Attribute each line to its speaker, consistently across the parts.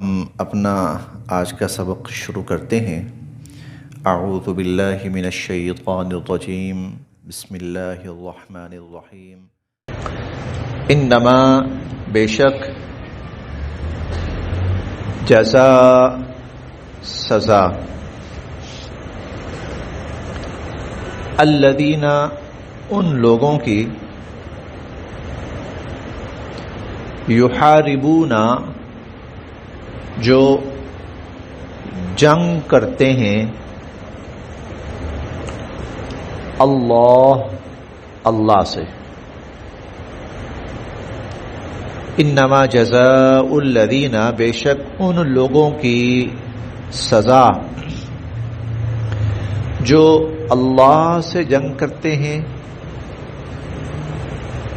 Speaker 1: ہم اپنا آج کا سبق شروع کرتے ہیں۔ اعوذ باللہ من الشیطان الرجیم، بسم اللہ الرحمن الرحیم۔ انما بے شک، جزاء سزا، الذین ان لوگوں کی، یحاربون جو جنگ کرتے ہیں، اللہ سے۔ انما جزاء الذین، بے شک ان لوگوں کی سزا جو اللہ سے جنگ کرتے ہیں،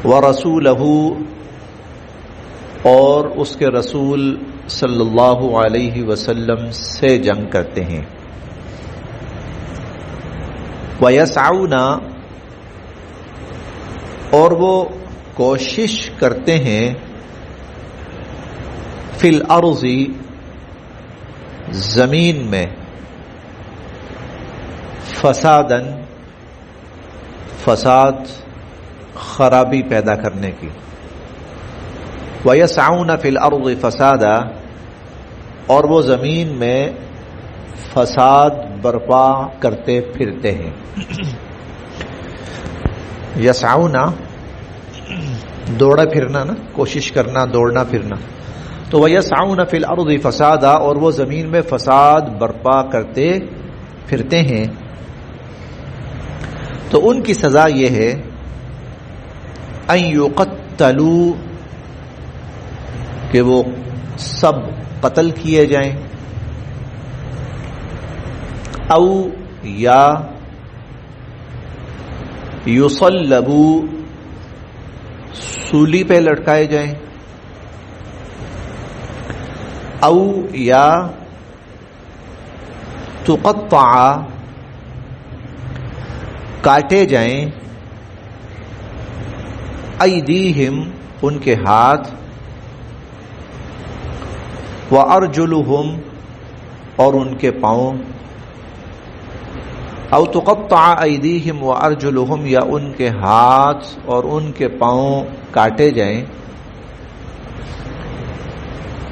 Speaker 1: ورسولہ، اور اس کے رسول صلی اللہ علیہ وسلم سے جنگ کرتے ہیں، وَيَسْعَوْنَ، اور وہ کوشش کرتے ہیں، فِي الْأَرْضِ، زمین میں، فساداً، فساد، خرابی پیدا کرنے کی، وَيَسْعَوْنَ فِي الْأَرْضِ فَسَادًا، اور وہ زمین میں فساد برپا کرتے پھرتے ہیں۔ یسعونا، دوڑا پھرنا نا، کوشش کرنا، دوڑنا پھرنا، تو وَيَسْعَوْنَ فِي الْأَرْضِ فَسَادًا، اور وہ زمین میں فساد برپا کرتے پھرتے ہیں۔ تو ان کی سزا یہ ہے، أَن يُقَتَّلُوا، کہ وہ سب قتل کیے جائیں، او یا یصلبوا، سولی پہ لٹکائے جائیں، او یا تقطع، کاٹے جائیں، ایدیہم، ان کے ہاتھ، وَأَرْجُلُهُمْ، اور ان کے پاؤں، او تقطع ایدیہم وَأَرْجُلُهُمْ، یا ان کے ہاتھ اور ان کے پاؤں کاٹے جائیں،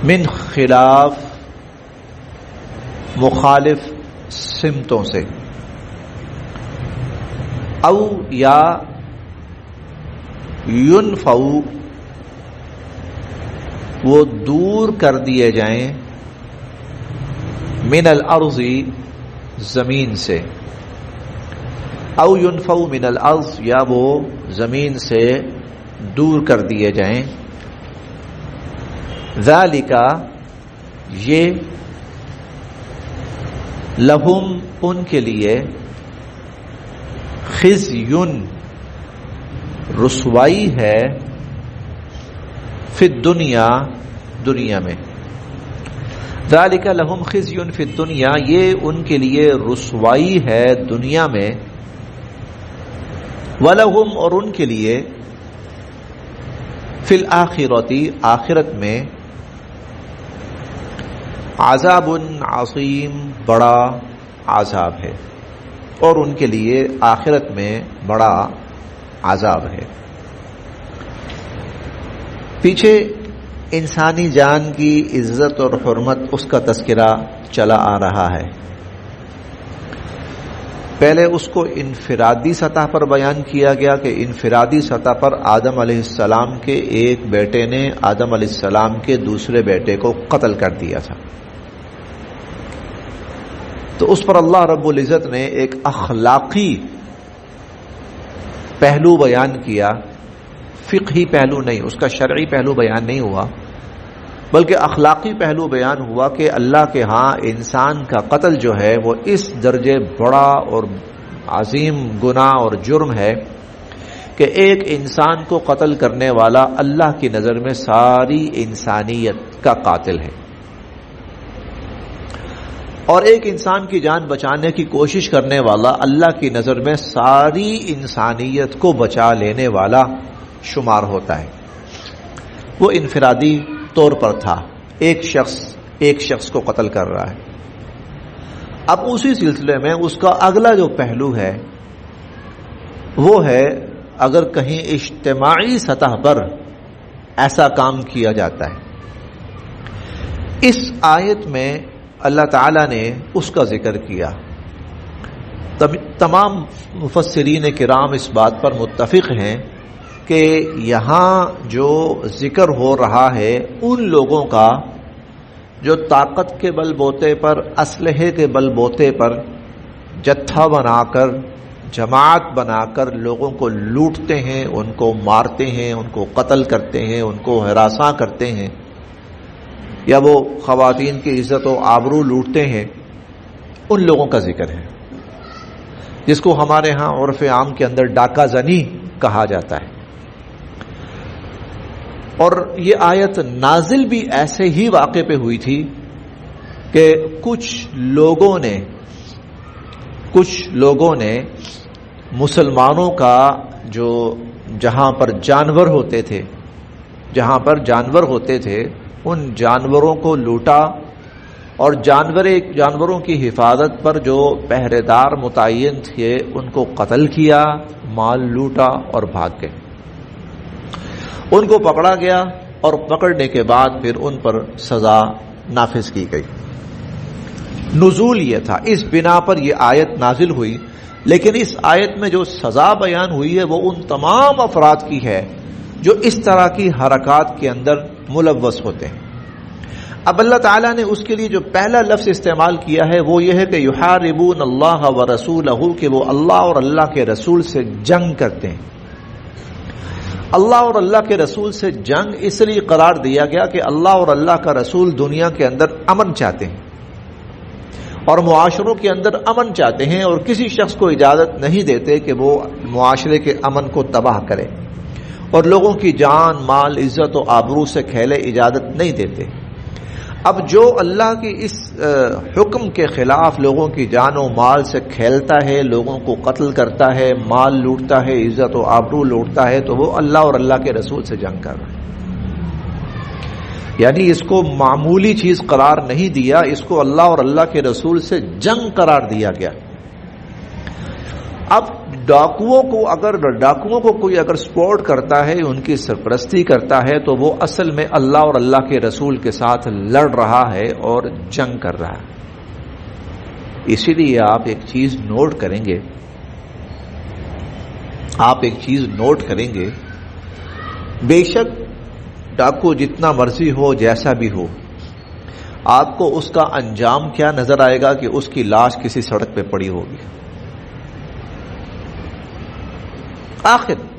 Speaker 1: من خلاف، مخالف سمتوں سے، او یا ينفوا، وہ دور کر دیے جائیں، من الارض، زمین سے، او ينفوا من الارض، یا وہ زمین سے دور کر دیے جائیں، ذالک، یہ، لہم، ان کے لیے، خزی، رسوائی ہے، فی الدنیا، دنیا میں، ذالک لہم خزی فی الدنیا، یہ ان کے لیے رسوائی ہے دنیا میں، ولہم، اور ان کے لیے، فی الآخرۃ، آخرت میں، عذاب عظیم، بڑا عذاب ہے، اور ان کے لیے آخرت میں بڑا عذاب ہے۔ پیچھے انسانی جان کی عزت اور حرمت، اس کا تذکرہ چلا آ رہا ہے۔ پہلے اس کو انفرادی سطح پر بیان کیا گیا کہ انفرادی سطح پر آدم علیہ السلام کے ایک بیٹے نے آدم علیہ السلام کے دوسرے بیٹے کو قتل کر دیا تھا، تو اس پر اللہ رب العزت نے ایک اخلاقی پہلو بیان کیا، فقہی پہلو نہیں، اس کا شرعی پہلو بیان نہیں ہوا، بلکہ اخلاقی پہلو بیان ہوا کہ اللہ کے ہاں انسان کا قتل جو ہے وہ اس درجے بڑا اور عظیم گناہ اور جرم ہے کہ ایک انسان کو قتل کرنے والا اللہ کی نظر میں ساری انسانیت کا قاتل ہے، اور ایک انسان کی جان بچانے کی کوشش کرنے والا اللہ کی نظر میں ساری انسانیت کو بچا لینے والا شمار ہوتا ہے۔ وہ انفرادی طور پر تھا، ایک شخص ایک شخص کو قتل کر رہا ہے. اب اسی سلسلے میں اس کا اگلا جو پہلو ہے وہ ہے اگر کہیں اجتماعی سطح پر ایسا کام کیا جاتا ہے. اس آیت میں اللہ تعالی نے اس کا ذکر کیا. تمام مفسرین کرام اس بات پر متفق ہیں کہ یہاں جو ذکر ہو رہا ہے ان لوگوں کا جو طاقت کے بل بوتے پر، اسلحے کے بل بوتے پر جتھا بنا کر، جماعت بنا کر لوگوں کو لوٹتے ہیں، ان کو مارتے ہیں، ان کو قتل کرتے ہیں، ان کو ہراساں کرتے ہیں، یا وہ خواتین کی عزت و آبرو لوٹتے ہیں، ان لوگوں کا ذکر ہے، جس کو ہمارے ہاں عرف عام کے اندر ڈاکہ زنی کہا جاتا ہے. اور یہ آیت نازل بھی ایسے ہی واقع پہ ہوئی تھی کہ کچھ لوگوں نے مسلمانوں کا جو جہاں پر جانور ہوتے تھے ان جانوروں کو لوٹا، اور جانوروں کی حفاظت پر جو پہرے دار متعین تھے ان کو قتل کیا، مال لوٹا اور بھاگ گئے. ان کو پکڑا گیا اور پکڑنے کے بعد پھر ان پر سزا نافذ کی گئی. نزول یہ تھا، اس بنا پر یہ آیت نازل ہوئی. لیکن اس آیت میں جو سزا بیان ہوئی ہے وہ ان تمام افراد کی ہے جو اس طرح کی حرکات کے اندر ملوث ہوتے ہیں. اب اللہ تعالیٰ نے اس کے لیے جو پہلا لفظ استعمال کیا ہے وہ یہ ہے کہ یحاربون اللہ ورسولہ، کہ وہ اللہ اور اللہ کے رسول سے جنگ کرتے ہیں. اللہ اور اللہ کے رسول سے جنگ اس لیے قرار دیا گیا کہ اللہ اور اللہ کا رسول دنیا کے اندر امن چاہتے ہیں اور معاشروں کے اندر امن چاہتے ہیں، اور کسی شخص کو اجازت نہیں دیتے کہ وہ معاشرے کے امن کو تباہ کرے، اور لوگوں کی جان، مال، عزت و آبرو سے کھیلے اجازت نہیں دیتے. اب جو اللہ کی اس حکم کے خلاف لوگوں کی جان و مال سے کھیلتا ہے، لوگوں کو قتل کرتا ہے، مال لوٹتا ہے، عزت و آبرو لوٹتا ہے، تو وہ اللہ اور اللہ کے رسول سے جنگ کر رہا ہے. یعنی اس کو معمولی چیز قرار نہیں دیا، اس کو اللہ اور اللہ کے رسول سے جنگ قرار دیا گیا. اب ڈاکوؤں کو کوئی اگر سپورٹ کرتا ہے، ان کی سرپرستی کرتا ہے، تو وہ اصل میں اللہ اور اللہ کے رسول کے ساتھ لڑ رہا ہے اور جنگ کر رہا ہے. اسی لیے آپ ایک چیز نوٹ کریں گے، بے شک ڈاکو جتنا مرضی ہو، جیسا بھی ہو، آپ کو اس کا انجام کیا نظر آئے گا کہ اس کی لاش کسی سڑک پہ پڑی ہوگی.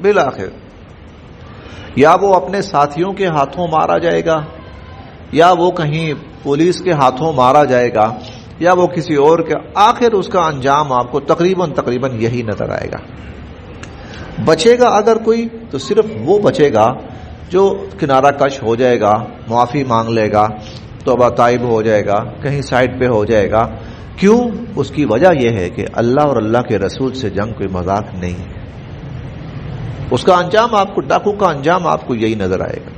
Speaker 1: بالآخر یا وہ اپنے ساتھیوں کے ہاتھوں مارا جائے گا، یا وہ کہیں پولیس کے ہاتھوں مارا جائے گا، یا وہ کسی اور کے، آخر اس کا انجام آپ کو تقریباً یہی نظر آئے گا. بچے گا اگر کوئی تو صرف وہ بچے گا جو کنارہ کش ہو جائے گا، معافی مانگ لے گا، توبہ طائب ہو جائے گا، کہیں سائڈ پہ ہو جائے گا. کیوں؟ اس کی وجہ یہ ہے کہ اللہ اور اللہ کے رسول سے جنگ کوئی مذاق نہیں ہے. اس کا انجام ڈاکو کا انجام آپ کو یہی نظر آئے گا.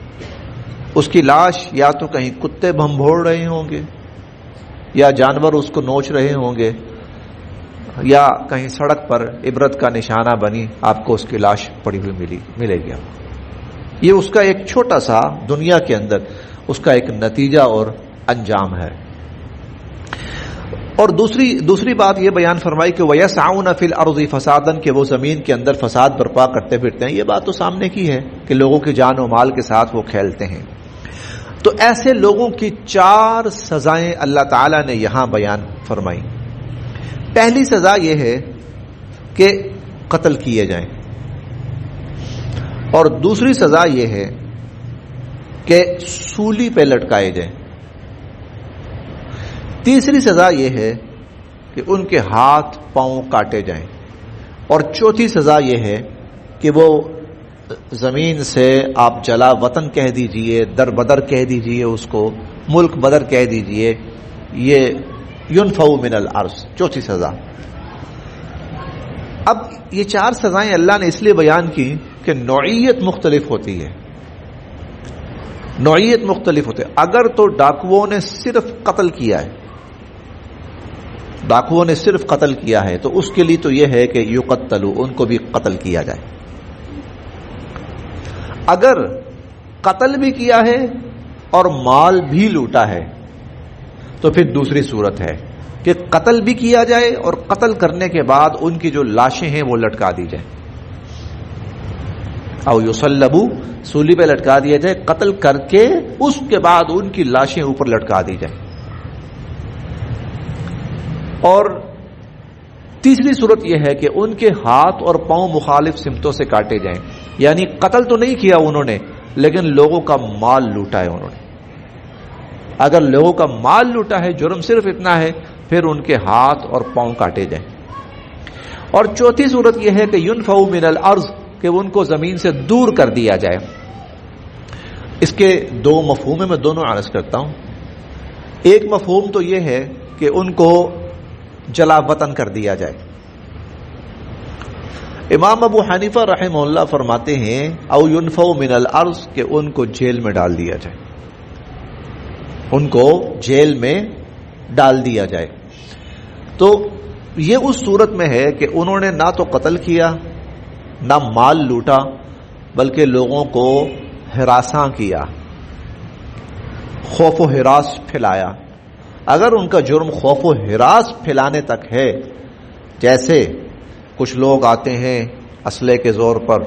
Speaker 1: اس کی لاش یا تو کہیں کتے بھنبھوڑ رہے ہوں گے، یا جانور اس کو نوچ رہے ہوں گے، یا کہیں سڑک پر عبرت کا نشانہ بنی آپ کو اس کی لاش پڑی ہوئی ملے گی. یہ اس کا ایک چھوٹا سا دنیا کے اندر اس کا ایک نتیجہ اور انجام ہے. اور دوسری بات یہ بیان فرمائی کہ وَيَسْعَوْنَ فِي الْأَرْضِ فَسَادًا، کہ وہ زمین کے اندر فساد برپا کرتے پھرتے ہیں. یہ بات تو سامنے کی ہے کہ لوگوں کے جان و مال کے ساتھ وہ کھیلتے ہیں. تو ایسے لوگوں کی 4 سزائیں اللہ تعالی نے یہاں بیان فرمائی. پہلی سزا یہ ہے کہ قتل کیے جائیں، اور دوسری سزا یہ ہے کہ سولی پہ لٹکائے جائیں. تیسری سزا یہ ہے کہ ان کے ہاتھ پاؤں کاٹے جائیں، اور چوتھی سزا یہ ہے کہ وہ زمین سے آپ جلا وطن کہہ دیجئے، در بدر کہہ دیجئے، اس کو ملک بدر کہہ دیجئے. یہ ينفوا من الارض، چوتھی سزا. اب یہ 4 سزائیں اللہ نے اس لیے بیان کی کہ نوعیت مختلف ہوتی ہے. نوعیت مختلف ہوتے. اگر تو ڈاکوؤں نے صرف قتل کیا ہے، ڈاکوؤں نے صرف قتل کیا ہے، تو اس کے لیے تو یہ ہے کہ یقتلوا، ان کو بھی قتل کیا جائے. اگر قتل بھی کیا ہے اور مال بھی لوٹا ہے تو پھر دوسری صورت ہے کہ قتل بھی کیا جائے اور قتل کرنے کے بعد ان کی جو لاشیں ہیں وہ لٹکا دی جائیں. او یصلبوا، سولی پہ لٹکا دیا جائے، قتل کر کے اس کے بعد ان کی لاشیں اوپر لٹکا دی جائیں. اور تیسری صورت یہ ہے کہ ان کے ہاتھ اور پاؤں مخالف سمتوں سے کاٹے جائیں. یعنی قتل تو نہیں کیا انہوں نے، لیکن لوگوں کا مال لوٹا ہے انہوں نے. اگر لوگوں کا مال لوٹا ہے، جرم صرف اتنا ہے، پھر ان کے ہاتھ اور پاؤں کاٹے جائیں. اور چوتھی صورت یہ ہے کہ ینفوا من الارض، کہ ان کو زمین سے دور کر دیا جائے. اس کے دو مفہوم میں دونوں عرض کرتا ہوں. ایک مفہوم تو یہ ہے کہ ان کو جلا وطن کر دیا جائے. امام ابو حنیفہ رحمہ اللہ فرماتے ہیں او ینفوا من الارض، کہ ان کو جیل میں ڈال دیا جائے، ان کو جیل میں ڈال دیا جائے. تو یہ اس صورت میں ہے کہ انہوں نے نہ تو قتل کیا، نہ مال لوٹا، بلکہ لوگوں کو ہراساں کیا، خوف و ہراس پھیلایا. اگر ان کا جرم خوف و ہراس پھیلانے تک ہے، جیسے کچھ لوگ آتے ہیں اسلحے کے زور پر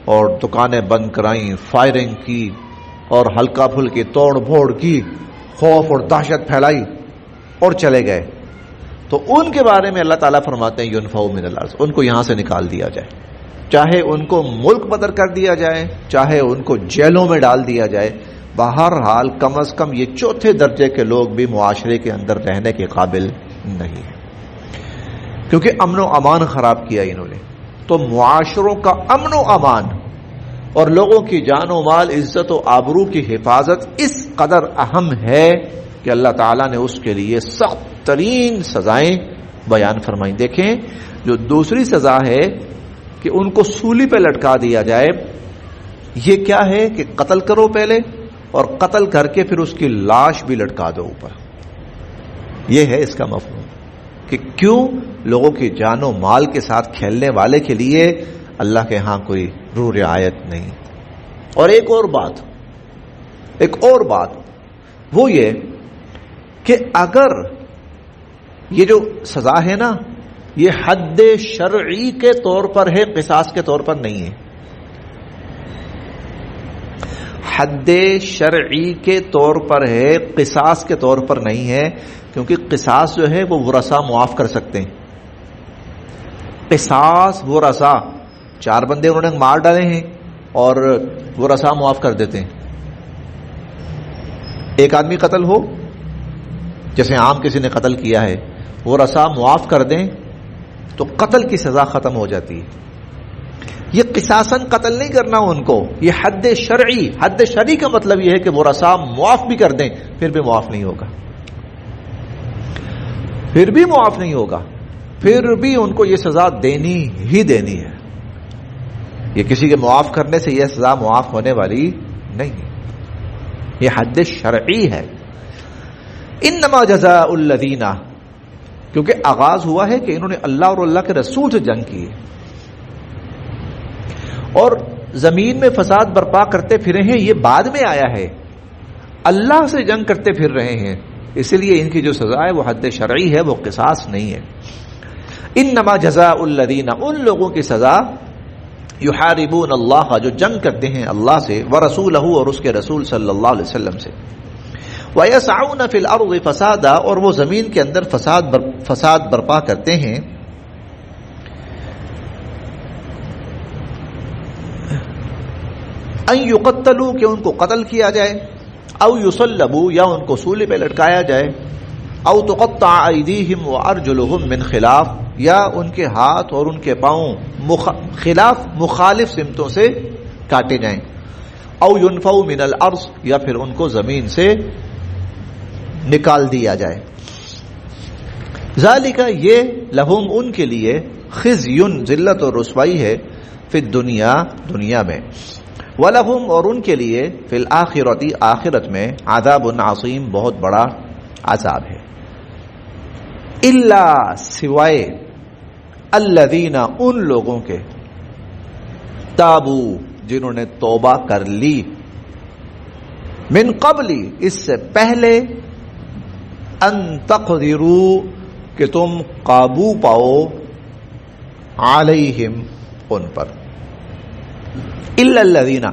Speaker 1: اور دکانیں بند کرائیں، فائرنگ کی اور ہلکا پھلکی توڑ پھوڑ کی، خوف اور دہشت پھیلائی اور چلے گئے، تو ان کے بارے میں اللہ تعالیٰ فرماتے ہیں ینفوا من الارض، ان کو یہاں سے نکال دیا جائے. چاہے ان کو ملک بدر کر دیا جائے، چاہے ان کو جیلوں میں ڈال دیا جائے، بہرحال کم از کم یہ چوتھے درجے کے لوگ بھی معاشرے کے اندر رہنے کے قابل نہیں ہیں، کیونکہ امن و امان خراب کیا انہوں نے. تو معاشروں کا امن و امان اور لوگوں کی جان و مال، عزت و آبرو کی حفاظت اس قدر اہم ہے کہ اللہ تعالیٰ نے اس کے لیے سخت ترین سزائیں بیان فرمائیں. دیکھیں جو دوسری سزا ہے کہ ان کو سولی پہ لٹکا دیا جائے، یہ کیا ہے کہ قتل کرو پہلے اور قتل کر کے پھر اس کی لاش بھی لٹکا دو اوپر. یہ ہے اس کا مفہوم کہ کیوں لوگوں کی جان و مال کے ساتھ کھیلنے والے کے لیے اللہ کے ہاں کوئی رو رعایت نہیں. اور ایک اور بات وہ یہ کہ اگر یہ جو سزا ہے نا، یہ حد شرعی کے طور پر ہے، قصاص کے طور پر نہیں ہے. حد شرعی کے طور پر ہے، قصاص کے طور پر نہیں ہے، کیونکہ قصاص جو ہے وہ ورثاء معاف کر سکتے ہیں. قصاص ورثاء، 4 بندے انہوں نے مار ڈالے ہیں اور ورثاء معاف کر دیتے ہیں. ایک آدمی قتل ہو، جیسے عام کسی نے قتل کیا ہے، ورثاء معاف کر دیں تو قتل کی سزا ختم ہو جاتی ہے. یہ قصاصاً قتل نہیں کرنا ان کو، یہ حد شرعی کا مطلب یہ ہے کہ ورثاء معاف بھی کر دیں پھر بھی معاف نہیں ہوگا، پھر بھی ان کو یہ سزا دینی ہی دینی ہے. یہ کسی کے معاف کرنے سے یہ سزا معاف ہونے والی نہیں ہے، یہ حد شرعی ہے. انما جزاء الذین، کیونکہ آغاز ہوا ہے کہ انہوں نے اللہ اور اللہ کے رسول سے جنگ کی اور زمین میں فساد برپا کرتے پھرے ہیں. یہ بعد میں آیا ہے، اللہ سے جنگ کرتے پھر رہے ہیں، اس لیے ان کی جو سزا ہے وہ حد شرعی ہے، وہ قصاص نہیں ہے. انما جزاء الذین، ان لوگوں کی سزا یحاربون اللہ، جو جنگ کرتے ہیں اللہ سے، ورسولہ، اور اس کے رسول صلی اللہ علیہ وسلم سے، وَيَسْعَوْنَ فِي الْأَرْضِ فَسَادًا، اور وہ زمین کے اندر فساد برپا کرتے ہیں. ان یقتلوا، کہ ان کو قتل کیا جائے، او یصلبوا، یا ان کو سولی پہ لٹکایا جائے، او تقطع ایدیہم وارجلہم من خلاف، یا ان کے ہاتھ اور ان کے پاؤں مخالف سمتوں سے کاٹے جائیں، او ینفوا من الارض، یا پھر ان کو زمین سے نکال دیا جائے. ذالک، یہ لہم، ان کے لیے، خزی، ذلت اور رسوائی ہے، فی الدنیا، دنیا میں، وَلَهُمْ اور ان کے لیے فی الآخرۃ آخرت میں عذاب عظیم بہت بڑا عذاب ہے. الا سوائے الذین ان لوگوں کے تابو جنہوں نے توبہ کر لی من قبل اس سے پہلے ان تقدروا کہ تم قابو پاؤ علیہم ان پر. الا الذین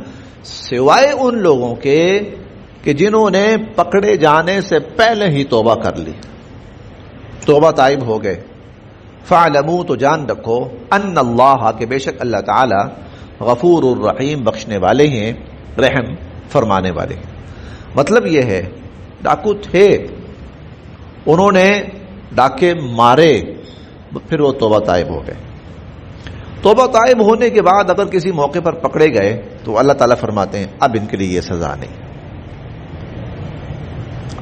Speaker 1: سوائے ان لوگوں کے کہ جنہوں نے پکڑے جانے سے پہلے ہی توبہ کر لی, توبہ تائب ہو گئے. فاعلموا تو جان رکھو ان اللہ کہ بے شک اللہ تعالی غفور الرحیم بخشنے والے ہیں, رحم فرمانے والے ہیں. مطلب یہ ہے ڈاکو تھے, انہوں نے ڈاکے مارے, پھر وہ توبہ طائب ہو گئے. توبہ طائب ہونے کے بعد اگر کسی موقع پر پکڑے گئے تو اللہ تعالیٰ فرماتے ہیں اب ان کے لیے یہ سزا نہیں.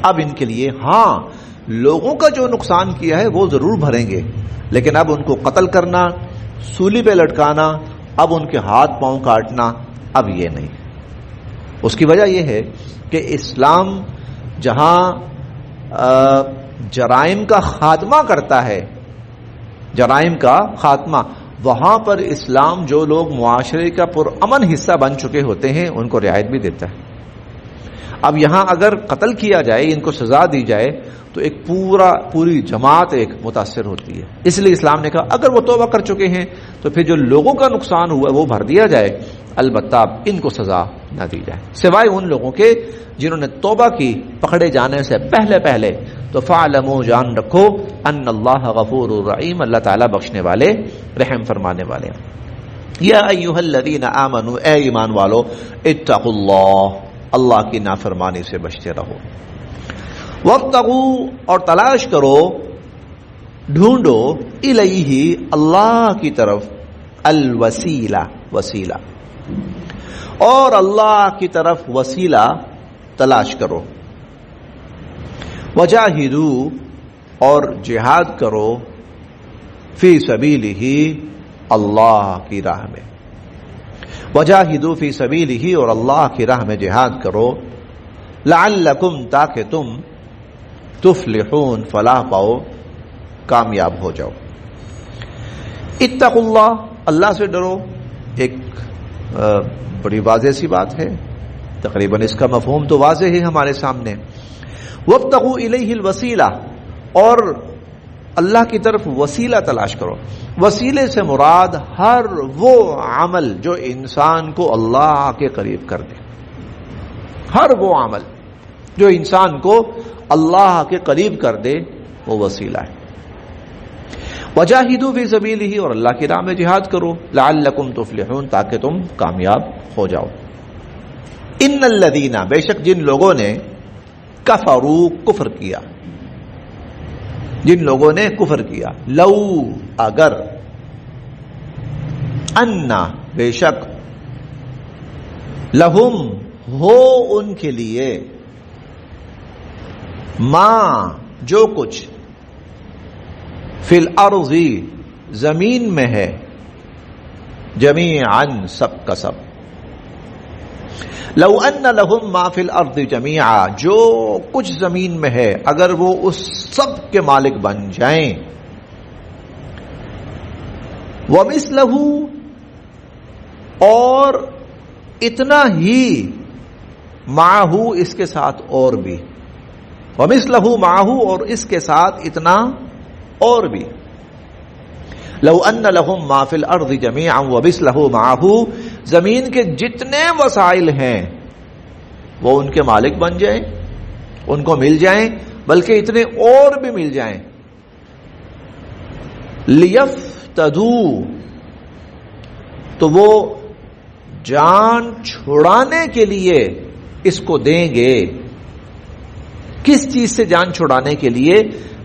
Speaker 1: اب ان کے لیے ہاں لوگوں کا جو نقصان کیا ہے وہ ضرور بھریں گے, لیکن اب ان کو قتل کرنا, سولی پہ لٹکانا, اب ان کے ہاتھ پاؤں کاٹنا, اب یہ نہیں. اس کی وجہ یہ ہے کہ اسلام جہاں جرائم کا خاتمہ کرتا ہے, جرائم کا خاتمہ, وہاں پر اسلام جو لوگ معاشرے کا پرامن حصہ بن چکے ہوتے ہیں ان کو رعایت بھی دیتا ہے. اب یہاں اگر قتل کیا جائے, ان کو سزا دی جائے, تو ایک پوری جماعت ایک متاثر ہوتی ہے. اس لیے اسلام نے کہا اگر وہ توبہ کر چکے ہیں تو پھر جو لوگوں کا نقصان ہوا وہ بھر دیا جائے, البتہ ان کو سزا نہ دی جائے سوائے ان لوگوں کے جنہوں نے توبہ کی پکڑے جانے سے پہلے. تو فاعلموا جان رکھو ان اللہ غفور الرحیم اللہ تعالیٰ بخشنے والے رحم فرمانے والے. یا ایھا الذین آمنوا اے ایمان والو اتقوا اللہ اللہ کی نافرمانی سے بچتے رہو. وابتغوا اور تلاش کرو, ڈھونڈو, الیہ اللہ کی طرف, الوسیلہ وسیلہ, اور اللہ کی طرف وسیلہ تلاش کرو. وجاہدوا اور جہاد کرو, فی سبیلہ اللہ کی راہ میں. وجاہدوا فی سبیلہ اور اللہ کی راہ میں جہاد کرو. لعلکم تاکہ تم تفلحون فلاح پاؤ, کامیاب ہو جاؤ. اتقوا اللہ اللہ سے ڈرو, ایک بڑی واضح سی بات ہے, تقریباً اس کا مفہوم تو واضح ہے ہمارے سامنے. وابتغوا الیہ الوسیلہ اور اللہ کی طرف وسیلہ تلاش کرو. وسیلے سے مراد ہر وہ عمل جو انسان کو اللہ کے قریب کر دے, ہر وہ عمل جو انسان کو اللہ کے قریب کر دے وہ وسیلہ ہے. وجاہدوا فی سبیلہ اور اللہ کی راہ میں جہاد کرو. لعلکم تفلحون تاکہ تم کامیاب ہو جاؤ. ان الذین بے شک جن لوگوں نے کفروا کفر کیا, جن لوگوں نے کفر کیا, لو اگر, انا بے شک, لہم ہو ان کے لیے, ما جو کچھ, فی الارض زمین میں ہے, جمیعا سب کا سب. لو ان لہم ما فی الارض جمیعا جو کچھ زمین میں ہے اگر وہ اس سب کے مالک بن جائیں. ومثلہ اور اتنا ہی, معہ اس کے ساتھ اور بھی, ومثلہ معہ اور اس کے ساتھ اتنا اور بھی. لو ان لہم ما فی الارض جمیعا ومثلہ معہ زمین کے جتنے وسائل ہیں وہ ان کے مالک بن جائیں, ان کو مل جائیں, بلکہ اتنے اور بھی مل جائیں. لیفتدوا تو وہ جان چھڑانے کے لیے اس کو دیں گے. کس چیز سے جان چھڑانے کے لیے؟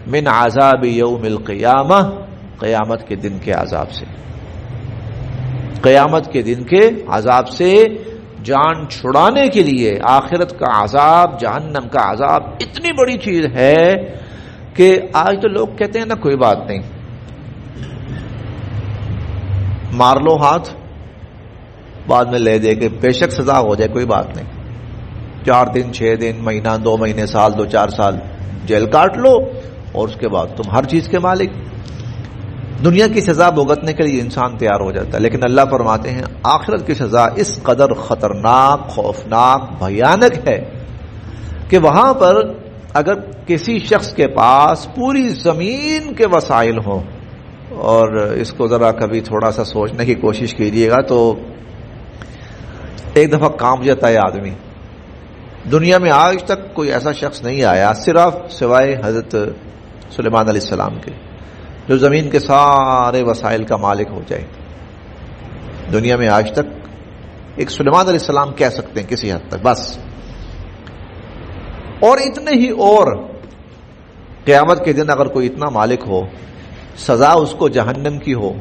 Speaker 1: من عذاب یوم القیامہ قیامت کے دن کے عذاب سے. قیامت کے دن کے عذاب سے جان چھڑانے کے لیے. آخرت کا عذاب, جہنم کا عذاب اتنی بڑی چیز ہے کہ آج تو لوگ کہتے ہیں نا کوئی بات نہیں, مار لو ہاتھ, بعد میں لے دے کے بے شک سزا ہو جائے کوئی بات نہیں، 4 دن 6 دن مہینہ 2 مہینے سال 2-4 سال جیل کاٹ لو اور اس کے بعد تم ہر چیز کے مالک۔ دنیا کی سزا بھگتنے کے لیے انسان تیار ہو جاتا ہے، لیکن اللہ فرماتے ہیں آخرت کی سزا اس قدر خطرناک، خوفناک، بھیانک ہے کہ وہاں پر اگر کسی شخص کے پاس پوری زمین کے وسائل ہوں، اور اس کو ذرا کبھی تھوڑا سا سوچنے کی کوشش کیجیے گا تو ایک دفعہ کانپ جاتا ہے آدمی۔ دنیا میں آج تک کوئی ایسا شخص نہیں آیا صرف سوائے حضرت سلیمان علیہ السلام کے جو زمین کے سارے وسائل کا مالک ہو جائے۔ دنیا میں آج تک ایک سلیمان علیہ السلام کہہ سکتے ہیں کسی حد تک بس، اور اتنے ہی اور قیامت کے دن اگر کوئی اتنا مالک ہو، سزا اس کو جہنم کی ہو،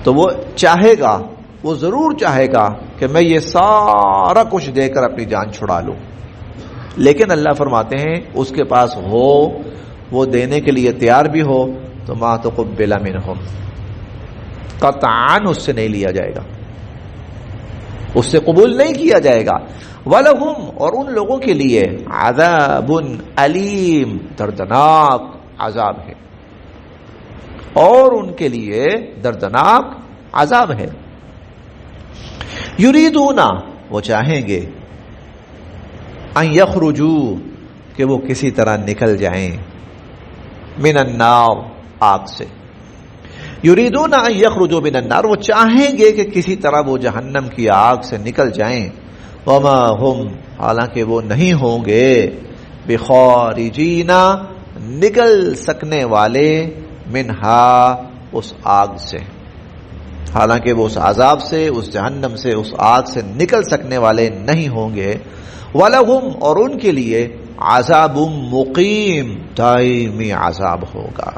Speaker 1: تو وہ چاہے گا، وہ ضرور چاہے گا کہ میں یہ سارا کچھ دے کر اپنی جان چھڑا لوں، لیکن اللہ فرماتے ہیں اس کے پاس ہو، وہ دینے کے لیے تیار بھی ہو تو ما تقبل منہ، قطعاً اس سے نہیں لیا جائے گا، اس سے قبول نہیں کیا جائے گا۔ وَلَهُمْ، اور ان لوگوں کے لیے عذاب علیم، دردناک عذاب ہے، اور ان کے لیے دردناک عذاب ہے۔ یریدون، وہ چاہیں گے، ان یخرجوا، کہ وہ کسی طرح نکل جائیں، من النار، آگ سے۔ یریدون ان یخرجوا من النار، وہ چاہیں گے کہ کسی طرح وہ جہنم کی آگ سے نکل جائیں، وما ہم، حالانکہ وہ نہیں ہوں گے، بخارجین، نکل سکنے والے، منہا، اس آگ سے، حالانکہ وہ اس عذاب سے، اس جہنم سے، اس آگ سے نکل سکنے والے نہیں ہوں گے۔ وَلَهُمْ، اور ان کے لیے عذاب مقیم، دائمی عذاب ہوگا،